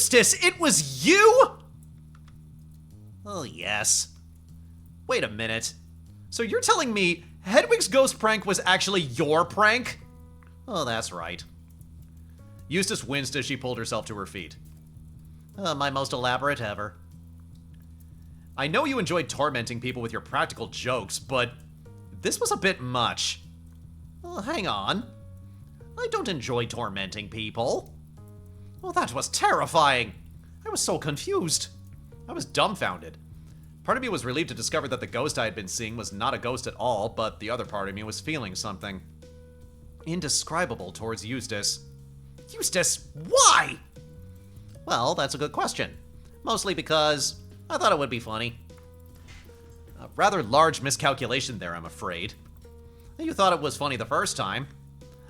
Eustace, it was you? Oh, yes. Wait a minute. So you're telling me Hedwig's ghost prank was actually your prank? Oh, that's right. Eustace winced as she pulled herself to her feet. My most elaborate ever. I know you enjoyed tormenting people with your practical jokes, but this was a bit much. Hang on. I don't enjoy tormenting people. Oh, that was terrifying. I was so confused. I was dumbfounded. Part of me was relieved to discover that the ghost I had been seeing was not a ghost at all, but the other part of me was feeling something indescribable towards Eustace. Eustace, why? Well, that's a good question. Mostly because I thought it would be funny. A rather large miscalculation there, I'm afraid. You thought it was funny the first time.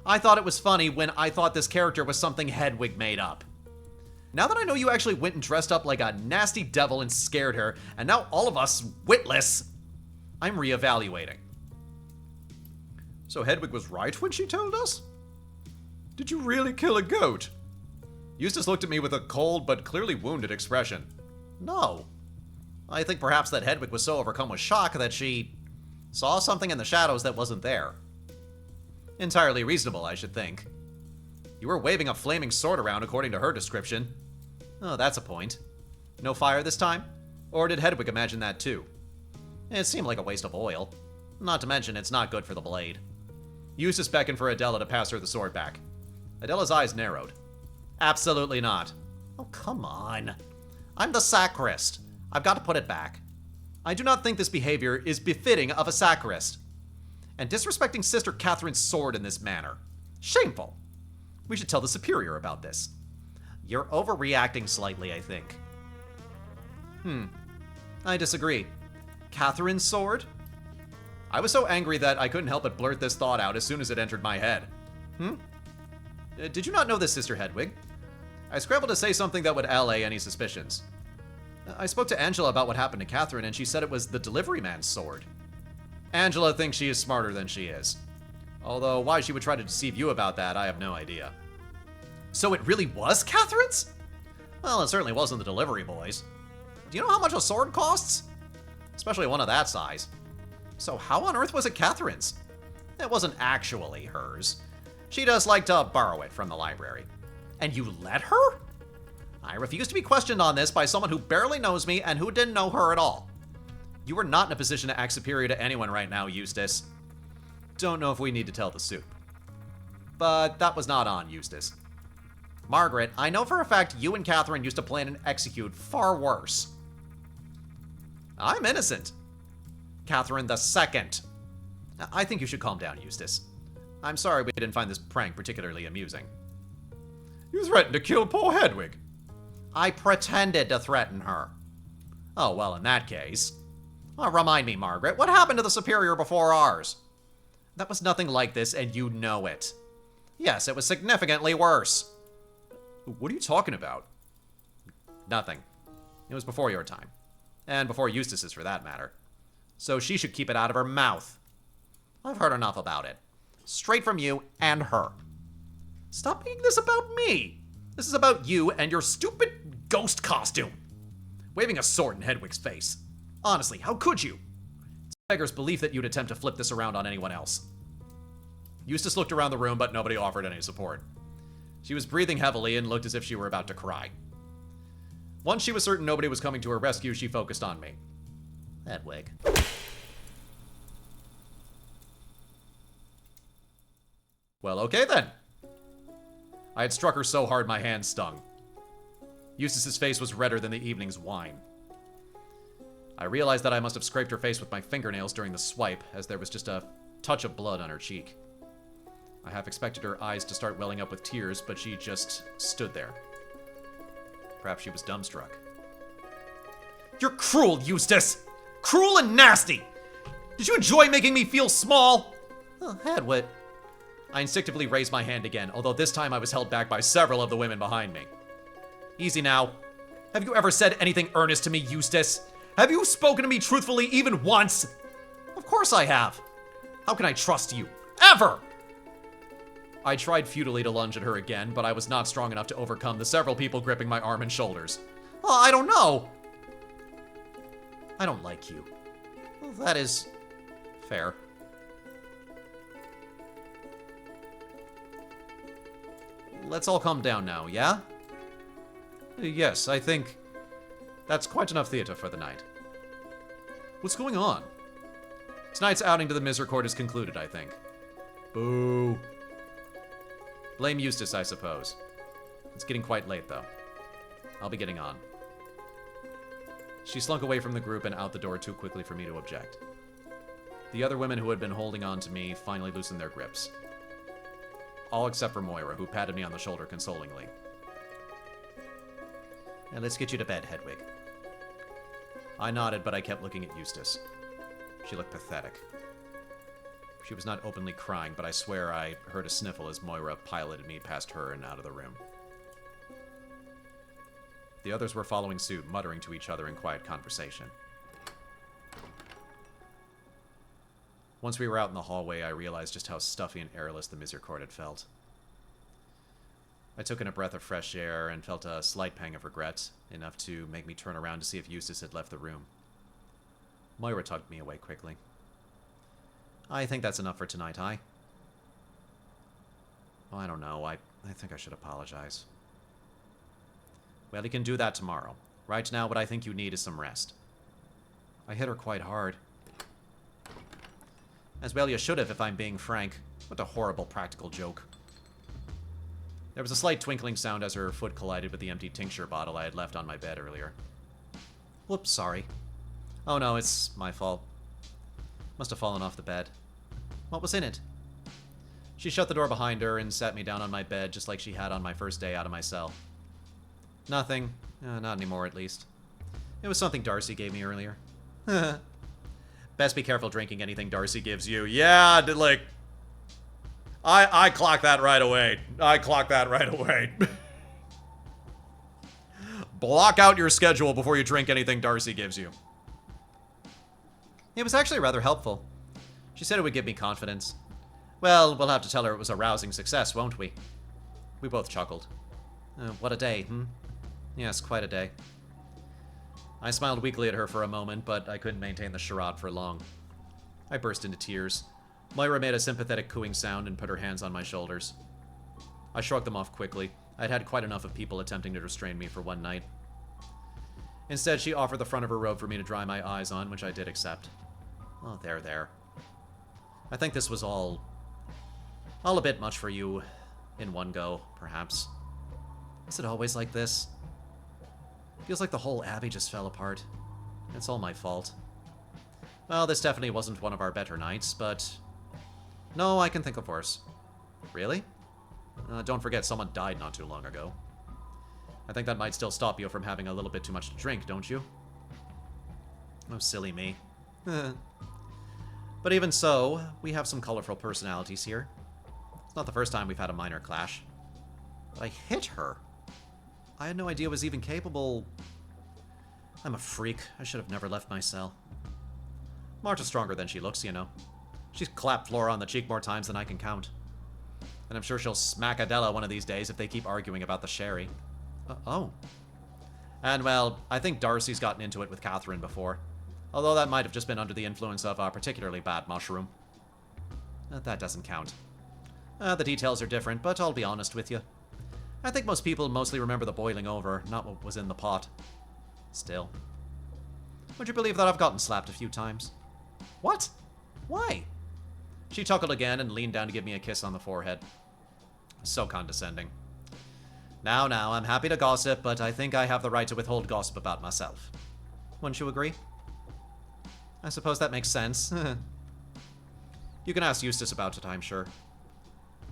I thought it was funny when I thought this character was something Hedwig made up. Now that I know you actually went and dressed up like a nasty devil and scared her, and now all of us witless, I'm reevaluating. So Hedwig was right when she told us? Did you really kill a goat? Eustace looked at me with a cold but clearly wounded expression. No. I think perhaps that Hedwig was so overcome with shock that she saw something in the shadows that wasn't there. Entirely reasonable, I should think. You were waving a flaming sword around according to her description. Oh, that's a point. No fire this time? Or did Hedwig imagine that too? It seemed like a waste of oil. Not to mention, it's not good for the blade. Eustace beckoned for Adela to pass her the sword back. Adela's eyes narrowed. Absolutely not. Oh, come on. I'm the sacrist. I've got to put it back. I do not think this behavior is befitting of a sacrist. And disrespecting Sister Catherine's sword in this manner. Shameful. We should tell the superior about this. You're overreacting slightly, I think. I disagree. Catherine's sword? I was so angry that I couldn't help but blurt this thought out as soon as it entered my head. Did you not know this, Sister Hedwig? I scrambled to say something that would allay any suspicions. I spoke to Angela about what happened to Catherine, and she said it was the delivery man's sword. Angela thinks she is smarter than she is. Although why she would try to deceive you about that, I have no idea. So it really was Catherine's? Well, it certainly wasn't the delivery boy's. Do you know how much a sword costs? Especially one of that size. So how on earth was it Catherine's? It wasn't actually hers. She does like to borrow it from the library. And you let her? I refuse to be questioned on this by someone who barely knows me and who didn't know her at all. You are not in a position to act superior to anyone right now, Eustace. Don't know if we need to tell the soup. But that was not on Eustace. Margaret, I know for a fact you and Catherine used to plan and execute far worse. I'm innocent. Catherine the Second. I think you should calm down, Eustace. I'm sorry we didn't find this prank particularly amusing. You threatened to kill poor Hedwig. I pretended to threaten her. Oh, well, in that case. Remind me, Margaret, what happened to the superior before ours? That was nothing like this, and you know it. Yes, it was significantly worse. What are you talking about? Nothing. It was before your time. And before Eustace's, for that matter. So she should keep it out of her mouth. I've heard enough about it. Straight from you and her. Stop making this about me. This is about you and your stupid ghost costume. Waving a sword in Hedwig's face. Honestly, how could you? It's a beggar's belief that you'd attempt to flip this around on anyone else. Eustace looked around the room, but nobody offered any support. She was breathing heavily and looked as if she were about to cry. Once she was certain nobody was coming to her rescue, she focused on me. Hedwig. Well, okay then. I had struck her so hard my hand stung. Eustace's face was redder than the evening's wine. I realized that I must have scraped her face with my fingernails during the swipe, as there was just a touch of blood on her cheek. I half expected her eyes to start welling up with tears, but she just stood there. Perhaps she was dumbstruck. You're cruel, Eustace! Cruel and nasty! Did you enjoy making me feel small? Oh, Hedwig. I instinctively raised my hand again, although this time I was held back by several of the women behind me. Easy now. Have you ever said anything earnest to me, Eustace? Have you spoken to me truthfully even once? Of course I have. How can I trust you? Ever! I tried futilely to lunge at her again, but I was not strong enough to overcome the several people gripping my arm and shoulders. Oh, I don't know. I don't like you. Well, that is fair. Let's all calm down now, yeah? Yes, I think that's quite enough theater for the night. What's going on? Tonight's outing to the Misericorde is concluded, I think. Boo. Blame Eustace, I suppose. It's getting quite late, though. I'll be getting on. She slunk away from the group and out the door too quickly for me to object. The other women who had been holding on to me finally loosened their grips. All except for Moira, who patted me on the shoulder consolingly. Now let's get you to bed, Hedwig. I nodded, but I kept looking at Eustace. She looked pathetic. She was not openly crying, but I swear I heard a sniffle as Moira piloted me past her and out of the room. The others were following suit, muttering to each other in quiet conversation. Once we were out in the hallway, I realized just how stuffy and airless the Misericorde had felt. I took in a breath of fresh air and felt a slight pang of regret, enough to make me turn around to see if Eustace had left the room. Moira tugged me away quickly. I think that's enough for tonight, I don't know. I think I should apologize. Well, you can do that tomorrow. Right now, what I think you need is some rest. I hit her quite hard. As well you should have, if I'm being frank. What a horrible practical joke. There was a slight twinkling sound as her foot collided with the empty tincture bottle I had left on my bed earlier. Whoops, sorry. Oh no, it's my fault. Must have fallen off the bed. What was in it? She shut the door behind her and sat me down on my bed just like she had on my first day out of my cell. Nothing. Not anymore, at least. It was something Darcy gave me earlier. Best be careful drinking anything Darcy gives you. Yeah, like... I clocked that right away. Block out your schedule before you drink anything Darcy gives you. It was actually rather helpful. She said it would give me confidence. Well, we'll have to tell her it was a rousing success, won't we? We both chuckled. What a day, Yes, quite a day. I smiled weakly at her for a moment, but I couldn't maintain the charade for long. I burst into tears. Moira made a sympathetic cooing sound and put her hands on my shoulders. I shrugged them off quickly. I'd had quite enough of people attempting to restrain me for one night. Instead, she offered the front of her robe for me to dry my eyes on, which I did accept. Oh, there. I think this was all a bit much for you in one go, perhaps. Is it always like this? Feels like the whole Abbey just fell apart. It's all my fault. Well, this definitely wasn't one of our better nights, but... No, I can think of worse. Really? Don't forget, someone died not too long ago. I think that might still stop you from having a little bit too much to drink, don't you? Oh, silly me. But even so, we have some colorful personalities here. It's not the first time we've had a minor clash. But I hit her. I had no idea I was even capable... I'm a freak. I should have never left my cell. Marta's stronger than she looks, you know. She's clapped Flora on the cheek more times than I can count. And I'm sure she'll smack Adela one of these days if they keep arguing about the sherry. Oh. And, well, I think Darcy's gotten into it with Catherine before. Although that might have just been under the influence of a particularly bad mushroom. That doesn't count. The details are different, but I'll be honest with you. I think most people mostly remember the boiling over, not what was in the pot. Still. Would you believe that I've gotten slapped a few times? What? Why? She chuckled again and leaned down to give me a kiss on the forehead. So condescending. Now, I'm happy to gossip, but I think I have the right to withhold gossip about myself. Wouldn't you agree? I suppose that makes sense. You can ask Eustace about it, I'm sure.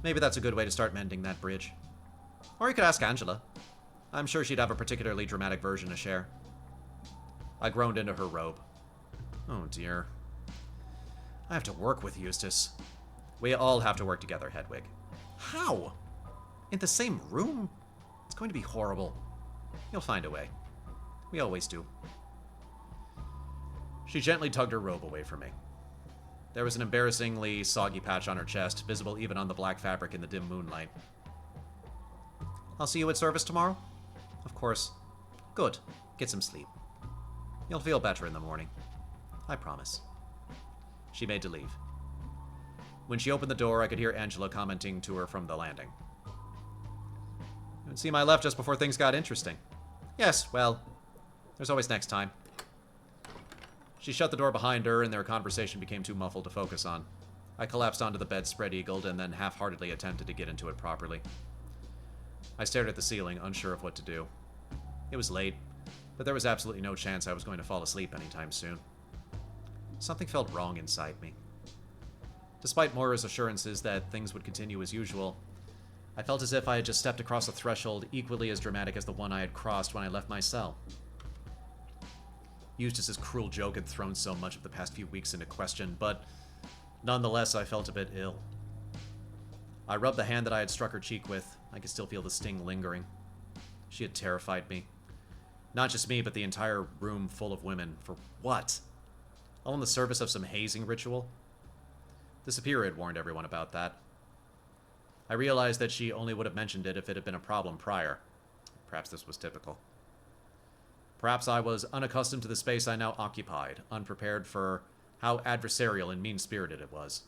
Maybe that's a good way to start mending that bridge. Or you could ask Angela. I'm sure she'd have a particularly dramatic version to share. I groaned into her robe. Oh dear. I have to work with Eustace. We all have to work together, Hedwig. How? In the same room? It's going to be horrible. You'll find a way. We always do. She gently tugged her robe away from me. There was an embarrassingly soggy patch on her chest, visible even on the black fabric in the dim moonlight. I'll see you at service tomorrow? Of course. Good. Get some sleep. You'll feel better in the morning. I promise. She made to leave. When she opened the door, I could hear Angela commenting to her from the landing. You would see my left just before things got interesting. Yes, well, there's always next time. She shut the door behind her, and their conversation became too muffled to focus on. I collapsed onto the bed, spread-eagled, and then half-heartedly attempted to get into it properly. I stared at the ceiling, unsure of what to do. It was late, but there was absolutely no chance I was going to fall asleep anytime soon. Something felt wrong inside me. Despite Moira's assurances that things would continue as usual, I felt as if I had just stepped across a threshold equally as dramatic as the one I had crossed when I left my cell. Eustace's cruel joke had thrown so much of the past few weeks into question, but nonetheless I felt a bit ill. I rubbed the hand that I had struck her cheek with. I could still feel the sting lingering. She had terrified me. Not just me, but the entire room full of women. For what? All in the service of some hazing ritual? The Superior had warned everyone about that. I realized that she only would have mentioned it if it had been a problem prior. Perhaps this was typical. Perhaps I was unaccustomed to the space I now occupied, unprepared for how adversarial and mean-spirited it was.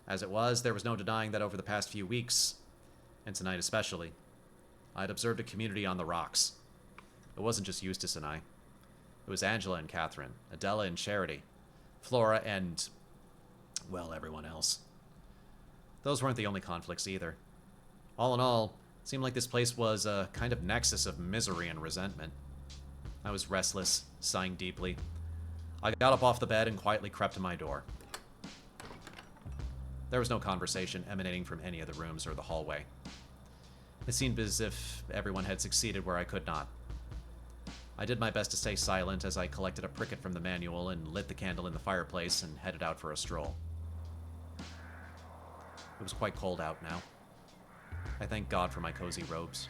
As it was, there was no denying that over the past few weeks, and tonight especially, I had observed a community on the rocks. It wasn't just Eustace and I. It was Angela and Catherine, Adela and Charity, Flora and, well, everyone else. Those weren't the only conflicts either. All in all, it seemed like this place was a kind of nexus of misery and resentment. I was restless, sighing deeply. I got up off the bed and quietly crept to my door. There was no conversation emanating from any of the rooms or the hallway. It seemed as if everyone had succeeded where I could not. I did my best to stay silent as I collected a pricket from the manual and lit the candle in the fireplace and headed out for a stroll. It was quite cold out now. I thank God for my cozy robes.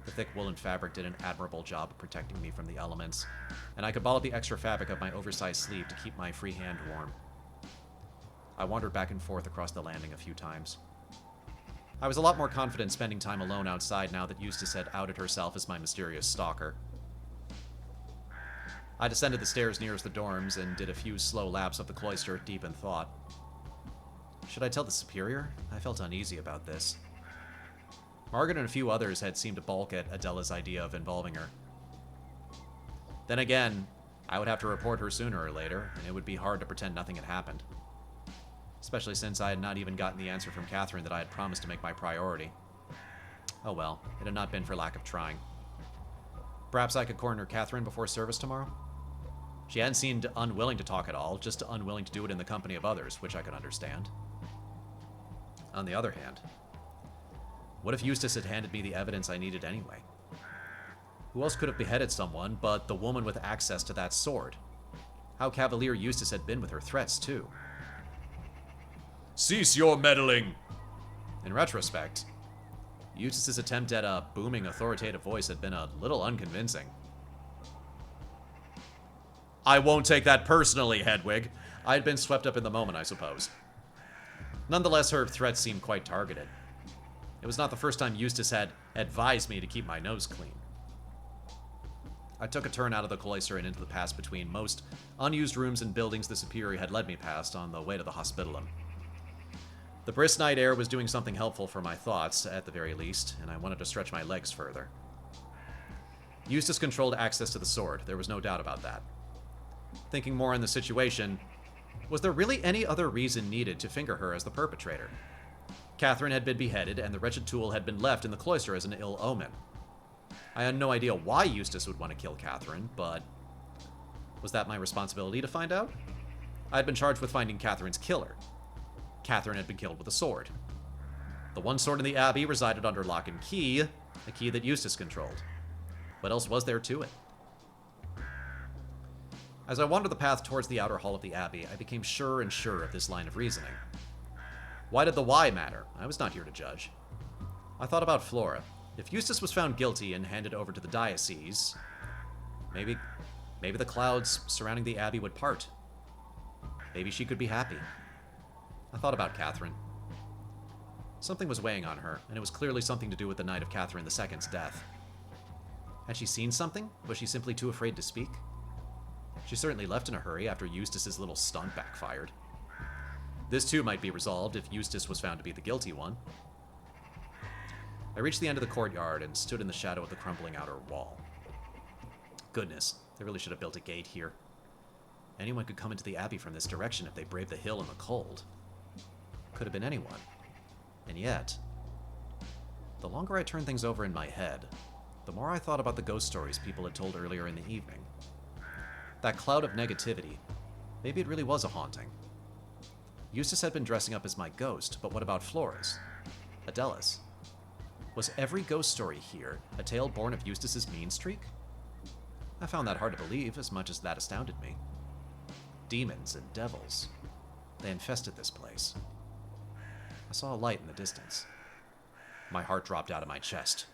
The thick woolen fabric did an admirable job of protecting me from the elements, and I could ball up the extra fabric of my oversized sleeve to keep my free hand warm. I wandered back and forth across the landing a few times. I was a lot more confident spending time alone outside now that Eustace had outed herself as my mysterious stalker. I descended the stairs nearest the dorms and did a few slow laps up the cloister, deep in thought. Should I tell the Superior? I felt uneasy about this. Margaret and a few others had seemed to balk at Adela's idea of involving her. Then again, I would have to report her sooner or later, and it would be hard to pretend nothing had happened. Especially since I had not even gotten the answer from Catherine that I had promised to make my priority. Oh well, it had not been for lack of trying. Perhaps I could corner Catherine before service tomorrow? She hadn't seemed unwilling to talk at all, just unwilling to do it in the company of others, which I could understand. On the other hand, what if Eustace had handed me the evidence I needed anyway? Who else could have beheaded someone but the woman with access to that sword? How cavalier Eustace had been with her threats, too. Cease your meddling! In retrospect, Eustace's attempt at a booming, authoritative voice had been a little unconvincing. I won't take that personally, Hedwig. I had been swept up in the moment, I suppose. Nonetheless, her threats seemed quite targeted. It was not the first time Eustace had advised me to keep my nose clean. I took a turn out of the cloister and into the pass between most unused rooms and buildings the Superior had led me past on the way to the hospitalum. The brisk night air was doing something helpful for my thoughts, at the very least, and I wanted to stretch my legs further. Eustace controlled access to the sword, there was no doubt about that. Thinking more on the situation, was there really any other reason needed to finger her as the perpetrator? Catherine had been beheaded, and the wretched tool had been left in the cloister as an ill omen. I had no idea why Eustace would want to kill Catherine, but was that my responsibility to find out? I had been charged with finding Catherine's killer. Catherine had been killed with a sword. The one sword in the Abbey resided under lock and key, a key that Eustace controlled. What else was there to it? As I wandered the path towards the outer hall of the Abbey, I became surer and surer of this line of reasoning. Why did the why matter? I was not here to judge. I thought about Flora. If Eustace was found guilty and handed over to the diocese, maybe the clouds surrounding the Abbey would part. Maybe she could be happy. I thought about Catherine. Something was weighing on her, and it was clearly something to do with the night of Catherine II's death. Had she seen something? Was she simply too afraid to speak? She certainly left in a hurry after Eustace's little stunt backfired. This too might be resolved if Eustace was found to be the guilty one. I reached the end of the courtyard and stood in the shadow of the crumbling outer wall. Goodness, they really should have built a gate here. Anyone could come into the Abbey from this direction if they braved the hill in the cold. Could have been anyone. And yet, the longer I turned things over in my head, the more I thought about the ghost stories people had told earlier in the evening. That cloud of negativity, maybe it really was a haunting. Eustace had been dressing up as my ghost, but what about Flora's? Adela's? Was every ghost story here a tale born of Eustace's mean streak? I found that hard to believe, as much as that astounded me. Demons and devils, they infested this place. I saw a light in the distance. My heart dropped out of my chest.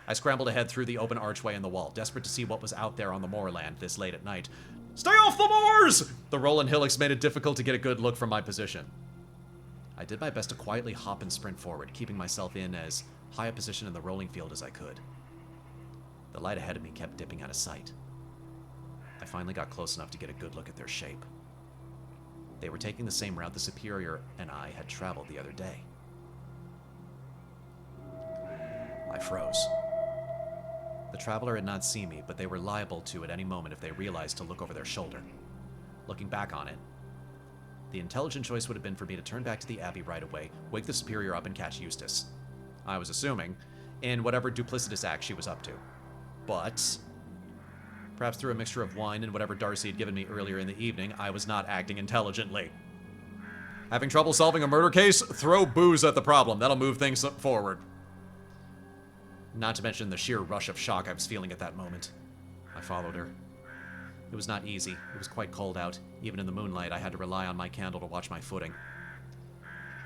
I scrambled ahead through the open archway in the wall, desperate to see what was out there on the moorland this late at night. Stay off the moors! The rolling hillocks made it difficult to get a good look from my position. I did my best to quietly hop and sprint forward, keeping myself in as high a position in the rolling field as I could. The light ahead of me kept dipping out of sight. I finally got close enough to get a good look at their shape. They were taking the same route the Superior and I had traveled the other day. I froze. The traveler had not seen me, but they were liable to at any moment if they realized to look over their shoulder. Looking back on it, the intelligent choice would have been for me to turn back to the Abbey right away, wake the Superior up, and catch Eustace. I was assuming, in whatever duplicitous act she was up to. But perhaps through a mixture of wine and whatever Darcy had given me earlier in the evening, I was not acting intelligently. Having trouble solving a murder case? Throw booze at the problem. That'll move things forward. Not to mention the sheer rush of shock I was feeling at that moment. I followed her. It was not easy. It was quite cold out. Even in the moonlight, I had to rely on my candle to watch my footing.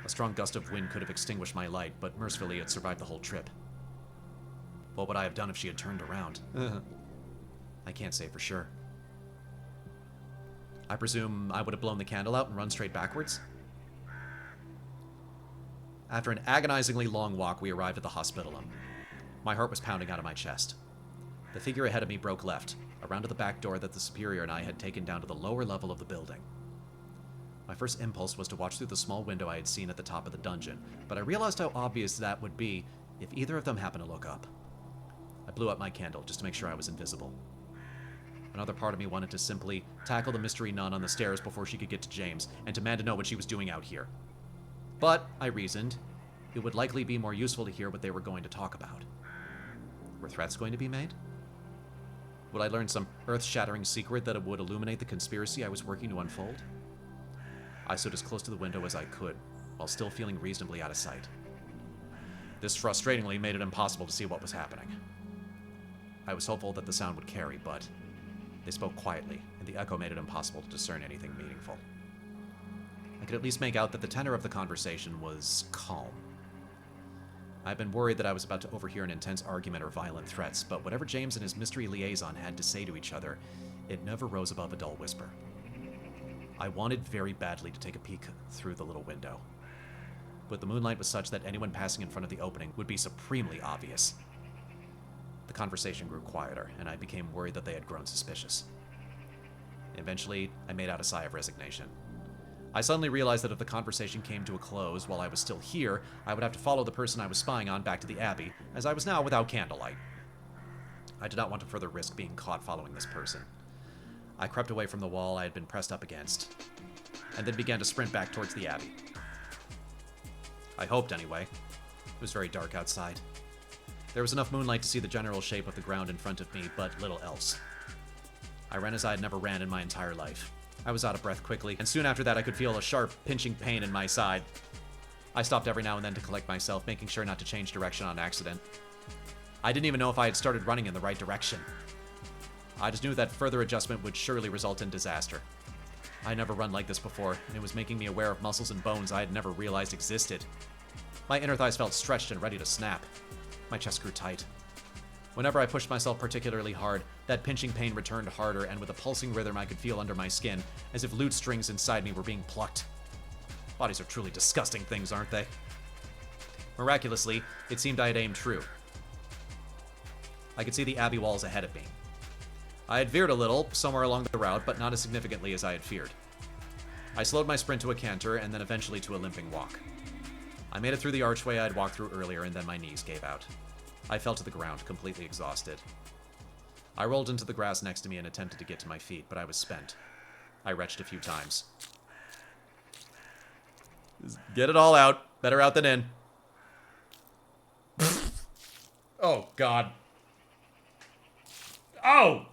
A strong gust of wind could have extinguished my light, but mercifully it survived the whole trip. What would I have done if she had turned around? I can't say for sure. I presume I would have blown the candle out and run straight backwards? After an agonizingly long walk, we arrived at the hospitalum. My heart was pounding out of my chest. The figure ahead of me broke left, around to the back door that the Superior and I had taken down to the lower level of the building. My first impulse was to watch through the small window I had seen at the top of the dungeon, but I realized how obvious that would be if either of them happened to look up. I blew out my candle just to make sure I was invisible. Another part of me wanted to simply tackle the mystery nun on the stairs before she could get to James and demand to know what she was doing out here. But, I reasoned, it would likely be more useful to hear what they were going to talk about. Were threats going to be made? Would I learn some earth-shattering secret that would illuminate the conspiracy I was working to unfold? I stood as close to the window as I could, while still feeling reasonably out of sight. This frustratingly made it impossible to see what was happening. I was hopeful that the sound would carry, but they spoke quietly, and the echo made it impossible to discern anything meaningful. I could at least make out that the tenor of the conversation was calm. I had been worried that I was about to overhear an intense argument or violent threats, but whatever James and his mystery liaison had to say to each other, it never rose above a dull whisper. I wanted very badly to take a peek through the little window, but the moonlight was such that anyone passing in front of the opening would be supremely obvious. The conversation grew quieter, and I became worried that they had grown suspicious. Eventually, I made out a sigh of resignation. I suddenly realized that if the conversation came to a close while I was still here, I would have to follow the person I was spying on back to the Abbey, as I was now without candlelight. I did not want to further risk being caught following this person. I crept away from the wall I had been pressed up against, and then began to sprint back towards the Abbey. I hoped, anyway. It was very dark outside. There was enough moonlight to see the general shape of the ground in front of me, but little else. I ran as I had never ran in my entire life. I was out of breath quickly, and soon after that I could feel a sharp, pinching pain in my side. I stopped every now and then to collect myself, making sure not to change direction on accident. I didn't even know if I had started running in the right direction. I just knew that further adjustment would surely result in disaster. I had never run like this before, and it was making me aware of muscles and bones I had never realized existed. My inner thighs felt stretched and ready to snap. My chest grew tight. Whenever I pushed myself particularly hard, that pinching pain returned harder, and with a pulsing rhythm I could feel under my skin, as if lute strings inside me were being plucked. Bodies are truly disgusting things, aren't they? Miraculously, it seemed I had aimed true. I could see the abbey walls ahead of me. I had veered a little, somewhere along the route, but not as significantly as I had feared. I slowed my sprint to a canter, and then eventually to a limping walk. I made it through the archway I had walked through earlier, and then my knees gave out. I fell to the ground, completely exhausted. I rolled into the grass next to me and attempted to get to my feet, but I was spent. I retched a few times. Just get it all out. Better out than in. Oh, God. Oh!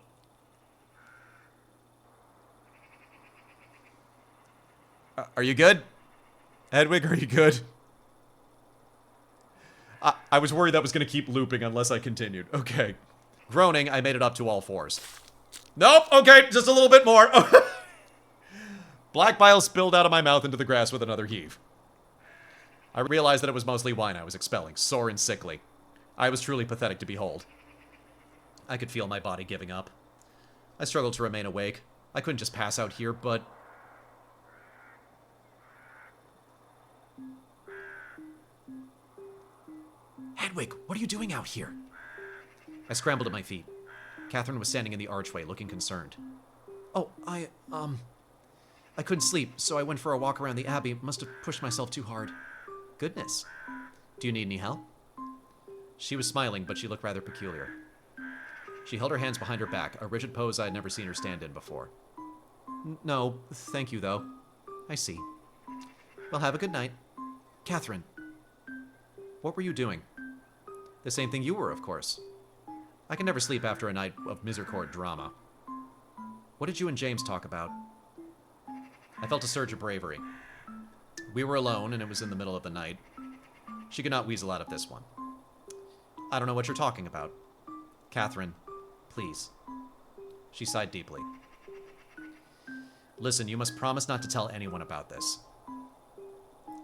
Are you good? Hedwig, are you good? I was worried that was going to keep looping unless I continued. Okay. Groaning, I made it up to all fours. Nope, okay, just a little bit more. Black bile spilled out of my mouth into the grass with another heave. I realized that it was mostly wine I was expelling, sore and sickly. I was truly pathetic to behold. I could feel my body giving up. I struggled to remain awake. I couldn't just pass out here, but... Hedwig, what are you doing out here? I scrambled to my feet. Catherine was standing in the archway, looking concerned. Oh, I couldn't sleep, so I went for a walk around the abbey. Must have pushed myself too hard. Goodness. Do you need any help? She was smiling, but she looked rather peculiar. She held her hands behind her back, a rigid pose I had never seen her stand in before. No, thank you, though. I see. Well, have a good night. Catherine. What were you doing? The same thing you were, of course. I can never sleep after a night of Misericorde drama. What did you and James talk about? I felt a surge of bravery. We were alone, and it was in the middle of the night. She could not weasel out of this one. I don't know what you're talking about. Catherine, please. She sighed deeply. Listen, you must promise not to tell anyone about this.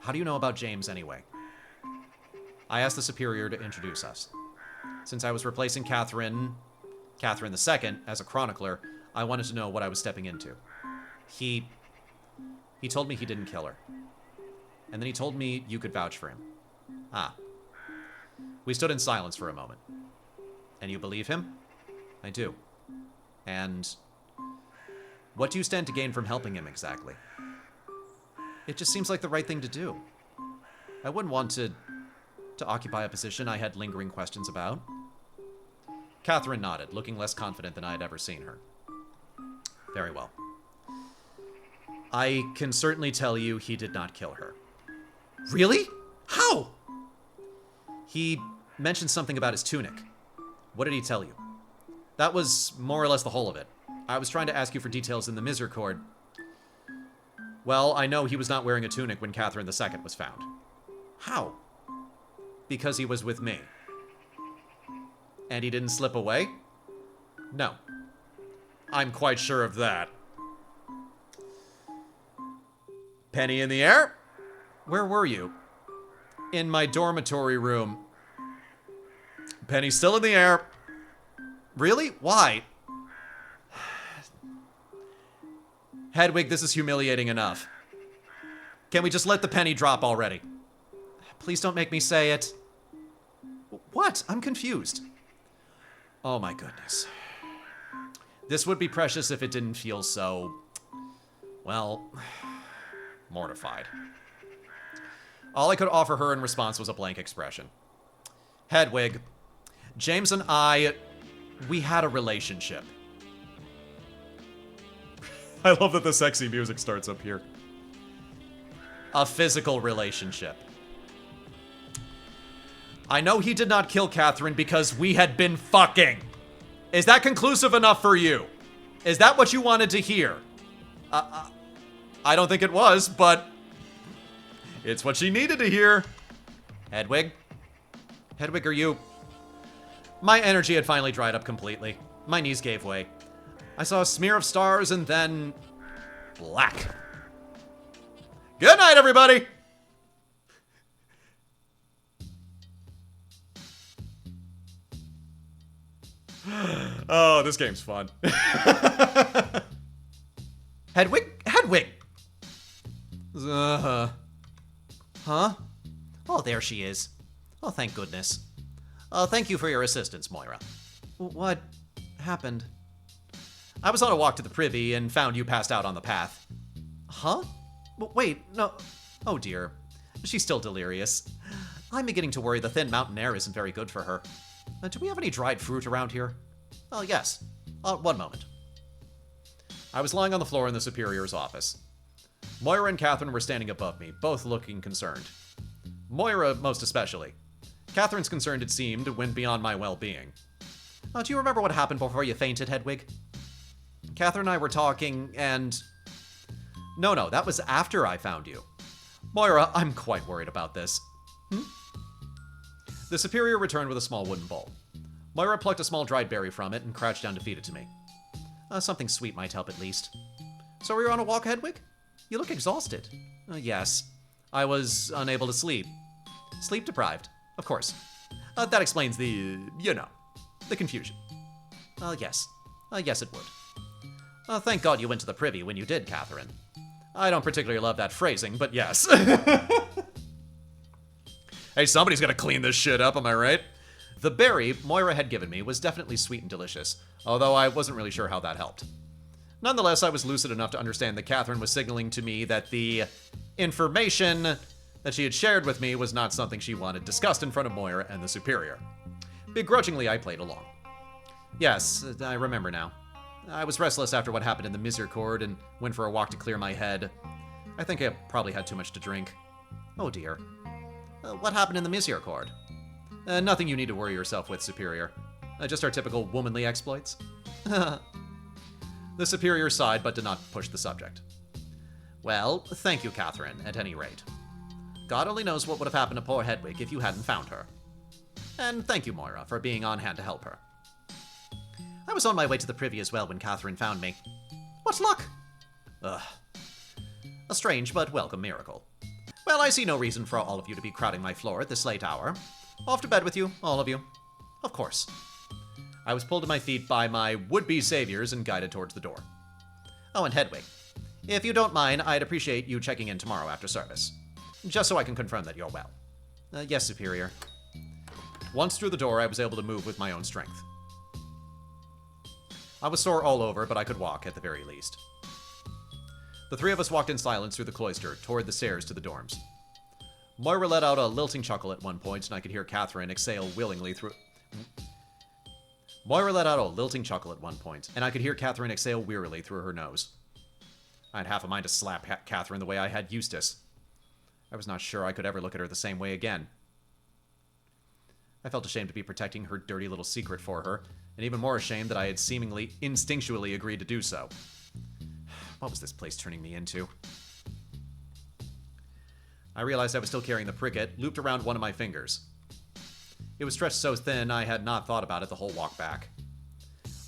How do you know about James, anyway? I asked the Superior to introduce us. Since I was replacing Catherine II, as a chronicler, I wanted to know what I was stepping into. He told me he didn't kill her. And then he told me you could vouch for him. Ah. We stood in silence for a moment. And you believe him? I do. And what do you stand to gain from helping him exactly? It just seems like the right thing to do. I wouldn't want to occupy a position I had lingering questions about. Catherine nodded, looking less confident than I had ever seen her. Very well. I can certainly tell you he did not kill her. Really? How? He mentioned something about his tunic. What did he tell you? That was more or less the whole of it. I was trying to ask you for details in the Misericorde. Well, I know he was not wearing a tunic when Catherine II was found. How? Because he was with me. And he didn't slip away? No. I'm quite sure of that. Penny in the air? Where were you? In my dormitory room. Penny still in the air. Really? Why? Hedwig, this is humiliating enough. Can we just let the penny drop already? Please don't make me say it. What? I'm confused. Oh my goodness. This would be precious if it didn't feel so, well, mortified. All I could offer her in response was a blank expression. Hedwig, James and we had a relationship. I love that the sexy music starts up here. A physical relationship. I know he did not kill Catherine because we had been fucking. Is that conclusive enough for you? Is that what you wanted to hear? I don't think it was, but it's what she needed to hear. Hedwig? Hedwig, are you... My energy had finally dried up completely. My knees gave way. I saw a smear of stars and then... black. Good night, everybody! Oh, this game's fun. Hedwig? Hedwig! Huh? Oh, there she is. Oh, thank goodness. Thank you for your assistance, Moira. What happened? I was on a walk to the privy and found you passed out on the path. Huh? Wait, no. Oh dear. She's still delirious. I'm beginning to worry the thin mountain air isn't very good for her. Do we have any dried fruit around here? Oh, yes. One moment. I was lying on the floor in the Superior's office. Moira and Catherine were standing above me, both looking concerned. Moira most especially. Catherine's concern, it seemed, went beyond my well-being. Do you remember what happened before you fainted, Hedwig? Catherine and I were talking, and... No, that was after I found you. Moira, I'm quite worried about this. The Superior returned with a small wooden bowl. Moira plucked a small dried berry from it and crouched down to feed it to me. Something sweet might help at least. So were you on a walk, Hedwig? You look exhausted. Yes. I was unable to sleep. Sleep deprived, of course. That explains the confusion. Yes. Yes, it would. Thank God you went to the privy when you did, Catherine. I don't particularly love that phrasing, but yes. Hey, somebody's gotta clean this shit up, am I right? The berry Moira had given me was definitely sweet and delicious, although I wasn't really sure how that helped. Nonetheless, I was lucid enough to understand that Catherine was signaling to me that the information that she had shared with me was not something she wanted discussed in front of Moira and the Superior. Begrudgingly, I played along. Yes, I remember now. I was restless after what happened in the Misericorde and went for a walk to clear my head. I think I probably had too much to drink. Oh dear. What happened in the Misericorde? Nothing you need to worry yourself with, Superior. Just our typical womanly exploits. The Superior sighed, but did not push the subject. Well, thank you, Catherine, at any rate. God only knows what would have happened to poor Hedwig if you hadn't found her. And thank you, Moira, for being on hand to help her. I was on my way to the privy as well when Catherine found me. What luck! Ugh. A strange but welcome miracle. Well, I see no reason for all of you to be crowding my floor at this late hour. Off to bed with you, all of you. Of course. I was pulled to my feet by my would-be saviors and guided towards the door. Oh, and Hedwig, if you don't mind, I'd appreciate you checking in tomorrow after service. Just so I can confirm that you're well. Yes, Superior. Once through the door, I was able to move with my own strength. I was sore all over, but I could walk at the very least. The three of us walked in silence through the cloister, toward the stairs to the dorms. Moira let out a lilting chuckle at one point, and I could hear Catherine exhale willingly through... Moira let out a lilting chuckle at one point, and I could hear Catherine exhale wearily through her nose. I had half a mind to slap Catherine the way I had Eustace. I was not sure I could ever look at her the same way again. I felt ashamed to be protecting her dirty little secret for her, and even more ashamed that I had seemingly instinctually agreed to do so. What was this place turning me into? I realized I was still carrying the pricket, looped around one of my fingers. It was stretched so thin I had not thought about it the whole walk back.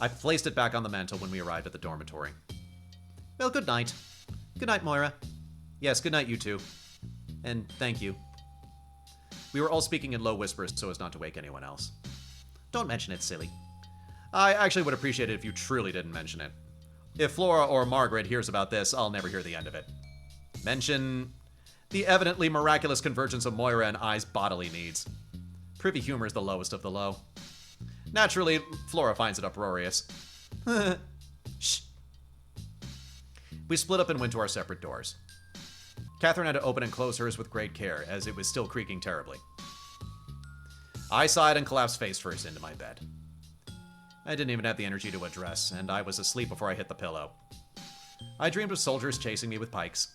I placed it back on the mantel when we arrived at the dormitory. Well, good night. Good night, Moira. Yes, good night, you two. And thank you. We were all speaking in low whispers so as not to wake anyone else. Don't mention it, silly. I actually would appreciate it if you truly didn't mention it. If Flora or Margaret hears about this, I'll never hear the end of it. Mention the evidently miraculous convergence of Moira and I's bodily needs. Privy humor is the lowest of the low. Naturally, Flora finds it uproarious. Shh. We split up and went to our separate doors. Catherine had to open and close hers with great care, as it was still creaking terribly. I sighed and collapsed face first into my bed. I didn't even have the energy to address, and I was asleep before I hit the pillow. I dreamed of soldiers chasing me with pikes.